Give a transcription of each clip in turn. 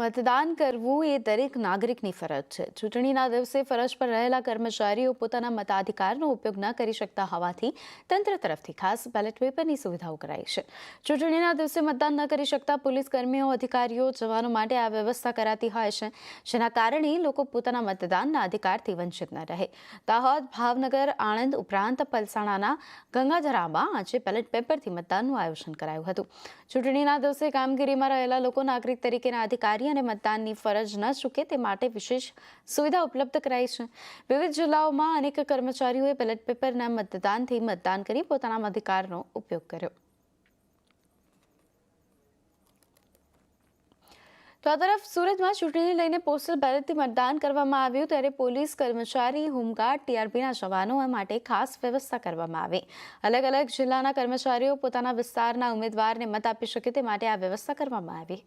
મતદાન કરવું એ દરેક નાગરિકની ફરજ છે। ચૂંટણીના દિવસે ફરજ પર રહેલા કર્મચારીઓ પોતાના મતાધિકારનો ઉપયોગ ન કરી શકતા હોવાથી તંત્ર તરફથી ખાસ બેલેટ પેપરની સુવિધાઓ કરાઈ છે। ચૂંટણીના દિવસે મતદાન ન કરી શકતા પોલીસ કર્મીઓ, અધિકારીઓ, જવાનો માટે આ વ્યવસ્થા કરાતી હોય છે, જેના કારણે લોકો પોતાના મતદાનના અધિકારથી વંચિત ન રહે। દાહોદ, ભાવનગર, આણંદ ઉપરાંત પલસાણાના ગંગાધરામાં આજે બેલેટ પેપરથી મતદાનનું આયોજન કરાયું હતું। ચૂંટણીના દિવસે કામગીરીમાં રહેલા લોકો નાગરિક તરીકેના અધિકારી અને મતદાનની ફરજ ન ચૂકે તે માટે વિશેષ સુવિધા ઉપલબ્ધ કરાઈ છે। વિવિધ જિલ્લાઓમાં અનેક કર્મચારીઓએ બેલેટ પેપરના મતદાનથી મતદાન કરી પોતાના અધિકારનો ઉપયોગ કર્યો। તો આ તરફ સુરતમાં ચૂંટણી લઈને પોસ્ટલ બેલેટથી મતદાન કરવામાં આવ્યું, ત્યારે પોલીસ કર્મચારી, હોમગાર્ડ, ટીઆરપીના જવાનો માટે ખાસ વ્યવસ્થા કરવામાં આવી। અલગ અલગ જિલ્લાના કર્મચારીઓ પોતાના વિસ્તારના ઉમેદવારને મત આપી શકે તે માટે આ વ્યવસ્થા કરવામાં આવી।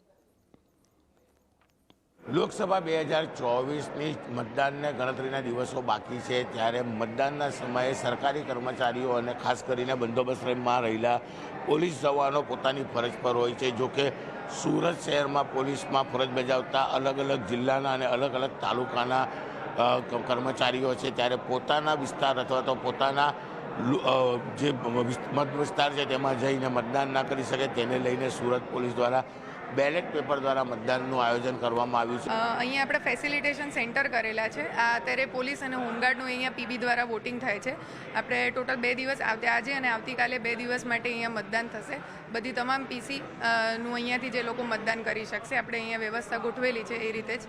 લોકસભા 2024ની મતદાનને ગણતરીના દિવસો બાકી છે, ત્યારે મતદાનના સમયે સરકારી કર્મચારીઓ અને ખાસ કરીને બંદોબસ્તમાં રહેલા પોલીસ જવાનો પોતાની ફરજ પર હોય છે। જોકે સુરત શહેરમાં પોલીસમાં ફરજ બજાવતા અલગ અલગ જિલ્લાના અને અલગ અલગ તાલુકાના કર્મચારીઓ છે, ત્યારે પોતાના વિસ્તાર અથવા તો પોતાના જે મત વિસ્તાર છે તેમાં જઈને મતદાન ના કરી શકે તેને લઈને સુરત પોલીસ દ્વારા બેલેટ પેપર દ્વારા મતદાનનું આયોજન કરવામાં આવ્યું છે। અહીંયા આપણે ફેસિલિટેશન સેન્ટર કરેલા છે। આ અત્યારે પોલીસ અને હોમગાર્ડનું અહીંયા પીબી દ્વારા વોટિંગ થાય છે। આપણે ટોટલ 2 દિવસ આજે અને આવતીકાલે 2 દિવસ માટે અહીંયા મતદાન થશે। બધી તમામ પીસી નું અહીંયાથી જે લોકો મતદાન કરી શકશે, આપણે અહીંયા વ્યવસ્થા ગોઠવેલી છે એ રીતે જ।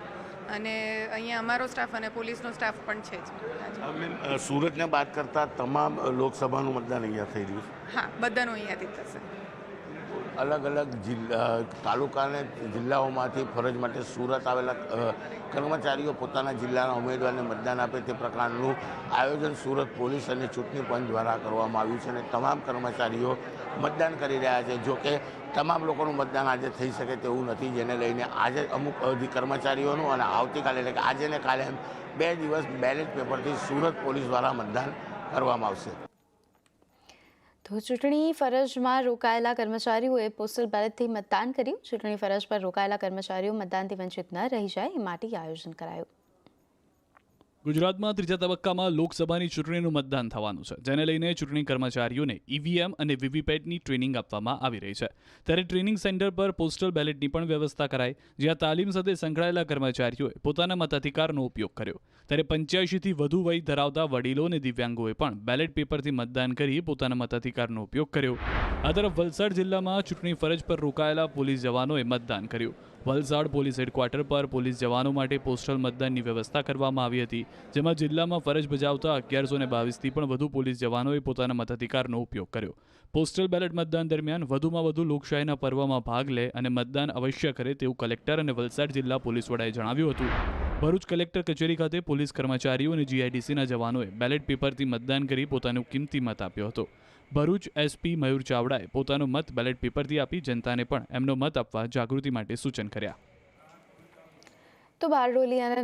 અને અહીંયા અમારો સ્ટાફ અને પોલીસનો સ્ટાફ પણ છે જ। સુરતને બાદ કરતા તમામ લોકસભાનું મતદાન અહીંયા થઈ રહ્યું છે? હા, બધાનું અહીંયાથી જ થશે। અલગ અલગ તાલુકા અને જિલ્લાઓમાંથી ફરજ માટે સુરત આવેલા કર્મચારીઓ પોતાના જિલ્લાના ઉમેદવારને મતદાન આપે તે પ્રકારનું આયોજન સુરત પોલીસ અને ચૂંટણી પંચ દ્વારા કરવામાં આવ્યું છે અને તમામ કર્મચારીઓ મતદાન કરી રહ્યા છે। જોકે તમામ લોકોનું મતદાન આજે થઈ શકે તેવું નથી, જેને લઈને આજે અમુક કર્મચારીઓનું અને આવતીકાલે એટલે કે આજે ને કાલે એમ 2 દિવસ બેલેટ પેપરથી સુરત પોલીસ દ્વારા મતદાન કરવામાં આવશે। તો ચૂંટણી ફરજમાં રોકાયેલા કર્મચારીઓએ પોસ્ટલ બેલેટથી મતદાન કર્યું। ચૂંટણી ફરજ પર રોકાયેલા કર્મચારીઓ મતદાનથી વંચિત ન રહી જાય એ માટે આયોજન કરાયું। ગુજરાતમાં ત્રીજા તબક્કામાં લોકસભાની ચૂંટણીનું મતદાન થવાનું છે, જેને લઈને ચૂંટણી કર્મચારીઓને ઈવીએમ અને વીવીપેટની ટ્રેનિંગ આપવામાં આવી રહી છે। ત્યારે ટ્રેનિંગ સેન્ટર પર પોસ્ટલ બેલેટની પણ વ્યવસ્થા કરાઈ, જ્યાં તાલીમ સાથે સંકળાયેલા કર્મચારીઓએ પોતાના મતાધિકારનો ઉપયોગ કર્યો। ત્યારે 85થી વધુ વય ધરાવતા વડીલો અને દિવ્યાંગોએ પણ બેલેટ પેપરથી મતદાન કરી પોતાના મતાધિકારનો ઉપયોગ કર્યો। આ તરફ વલસાડ જિલ્લામાં ચૂંટણી ફરજ પર રોકાયેલા પોલીસ જવાનોએ મતદાન કર્યું। વલસાડ પોલીસ હેડક્વાર્ટર પર પોલીસ જવાનો માટે પોસ્ટલ મતદાનની વ્યવસ્થા કરવામાં આવી હતી, જેમાં જિલ્લામાં ફરજ બજાવતા 1122થી પણ વધુ પોલીસ જવાનોએ પોતાના મતાધિકારનો ઉપયોગ કર્યો। પોસ્ટલ બેલેટ મતદાન દરમિયાન વધુમાં વધુ લોકશાહીના પર્વમાં ભાગ લે અને મતદાન અવશ્ય કરે તેવું કલેક્ટર અને વલસાડ જિલ્લા પોલીસ વડાએ જણાવ્યું હતું। ભરૂચ કલેક્ટર કચેરી ખાતે પોલીસ કર્મચારીઓ અને જીઆઈડીસીના જવાનોએ બેલેટ પેપરથી મતદાન કરી પોતાનો કિંમતી મત આપ્યો હતો। ભરૂચ એસપી મયુર ચાવડાએ પોતાનો મત બેલેટ પેપરથી આપી જનતાને પણ એમનો મત આપવા જાગૃતિ માટે સૂચન કર્યા। તો બારડોલી અને